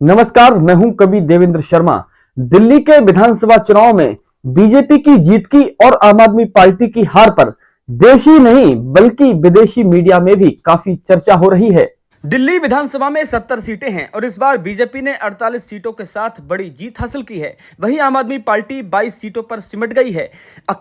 नमस्कार, मैं हूं कवि देवेंद्र शर्मा। दिल्ली के विधानसभा चुनाव में बीजेपी की जीत की और आम आदमी पार्टी की हार पर देश ही नहीं बल्कि विदेशी मीडिया में भी काफी चर्चा हो रही है। दिल्ली विधानसभा में 70 सीटें हैं और इस बार बीजेपी ने 48 सीटों के साथ बड़ी जीत हासिल की है। वहीं आम आदमी पार्टी 22 सीटों पर सिमट गई है।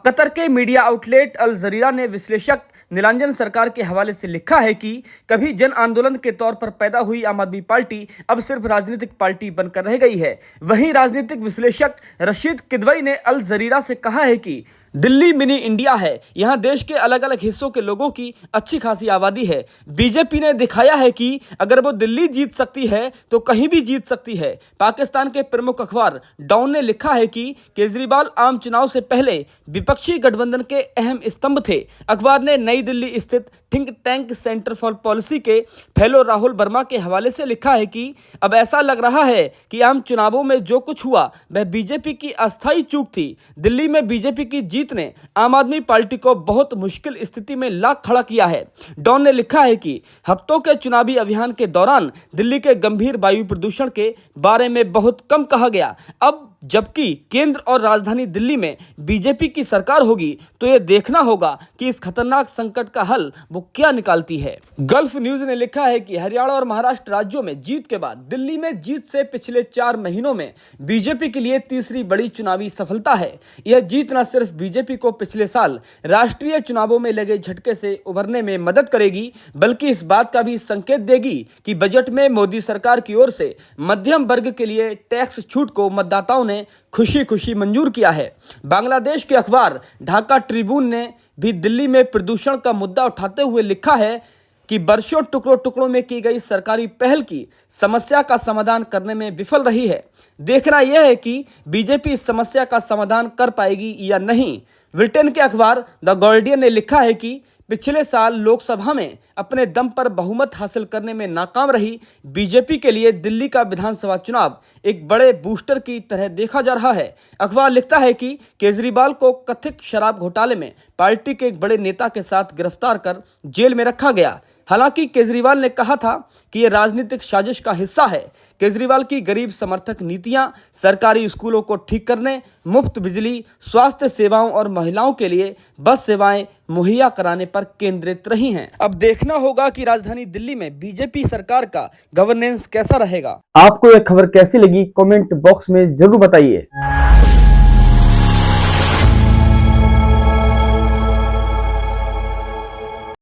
कतर के मीडिया आउटलेट अल जरीरा ने विश्लेषक नीलांजन सरकार के हवाले से लिखा है कि कभी जन आंदोलन के तौर पर पैदा हुई आम आदमी पार्टी अब सिर्फ राजनीतिक पार्टी बनकर रह गई है। वहीं राजनीतिक विश्लेषक रशीद किदवई ने अल जरीरा से कहा है कि दिल्ली मिनी इंडिया है। यहां देश के अलग अलग हिस्सों के लोगों की अच्छी खासी आबादी है। बीजेपी ने दिखाया है कि अगर वो दिल्ली जीत सकती है तो कहीं भी जीत सकती है। पाकिस्तान के प्रमुख अखबार डॉन ने लिखा है कि केजरीवाल आम चुनाव से पहले विपक्षी गठबंधन के अहम स्तंभ थे। अखबार ने नई दिल्ली स्थित think tank centre for policy के फेलो राहुल वर्मा के हवाले से लिखा है कि अब ऐसा लग रहा है कि आम चुनावों में जो कुछ हुआ वह बीजेपी की अस्थायी चूक थी। दिल्ली में बीजेपी की जीत ने आम आदमी पार्टी को बहुत मुश्किल स्थिति में ला खड़ा किया है। डॉन ने लिखा है कि हफ्तों के चुनावी अभियान के दौरान दिल्ली के गंभीर वायु प्रदूषण के बारे में बहुत कम कहा गया। अब जबकि केंद्र और राजधानी दिल्ली में बीजेपी की सरकार होगी तो यह देखना होगा कि इस खतरनाक संकट का हल वो क्या निकालती है। गल्फ न्यूज ने लिखा है कि हरियाणा और महाराष्ट्र राज्यों में जीत के बाद दिल्ली में जीत से पिछले 4 महीनों में बीजेपी के लिए तीसरी बड़ी चुनावी सफलता है। यह जीत न सिर्फ बीजेपी को पिछले साल राष्ट्रीय चुनावों में लगे झटके से उभरने में मदद करेगी बल्कि इस बात का भी संकेत देगी कि बजट में मोदी सरकार की ओर से मध्यम वर्ग के लिए टैक्स छूट को मतदाताओं ने खुशी खुशी मंजूर किया है। बांग्लादेश के अखबार ढाका ट्रिब्यून ने भी दिल्ली में प्रदूषण का मुद्दा उठाते हुए लिखा है कि वर्षों टुकड़ों टुकड़ों में की गई सरकारी पहल की समस्या का समाधान करने में विफल रही है। देखना यह है कि बीजेपी इस समस्या का समाधान कर पाएगी या नहीं। ब्रिटेन के अखबार द गार्डियन ने लिखा है कि पिछले साल लोकसभा में अपने दम पर बहुमत हासिल करने में नाकाम रही बीजेपी के लिए दिल्ली का विधानसभा चुनाव एक बड़े बूस्टर की तरह देखा जा रहा है। अखबार लिखता है कि केजरीवाल को कथित शराब घोटाले में पार्टी के एक बड़े नेता के साथ गिरफ्तार कर जेल में रखा गया। हालांकि केजरीवाल ने कहा था कि यह राजनीतिक साजिश का हिस्सा है। केजरीवाल की गरीब समर्थक नीतियां सरकारी स्कूलों को ठीक करने, मुफ्त बिजली, स्वास्थ्य सेवाओं और महिलाओं के लिए बस सेवाएं मुहैया कराने पर केंद्रित रही हैं। अब देखना होगा कि राजधानी दिल्ली में बीजेपी सरकार का गवर्नेंस कैसा रहेगा। आपको यह खबर कैसी लगी कमेंट बॉक्स में जरूर बताइए।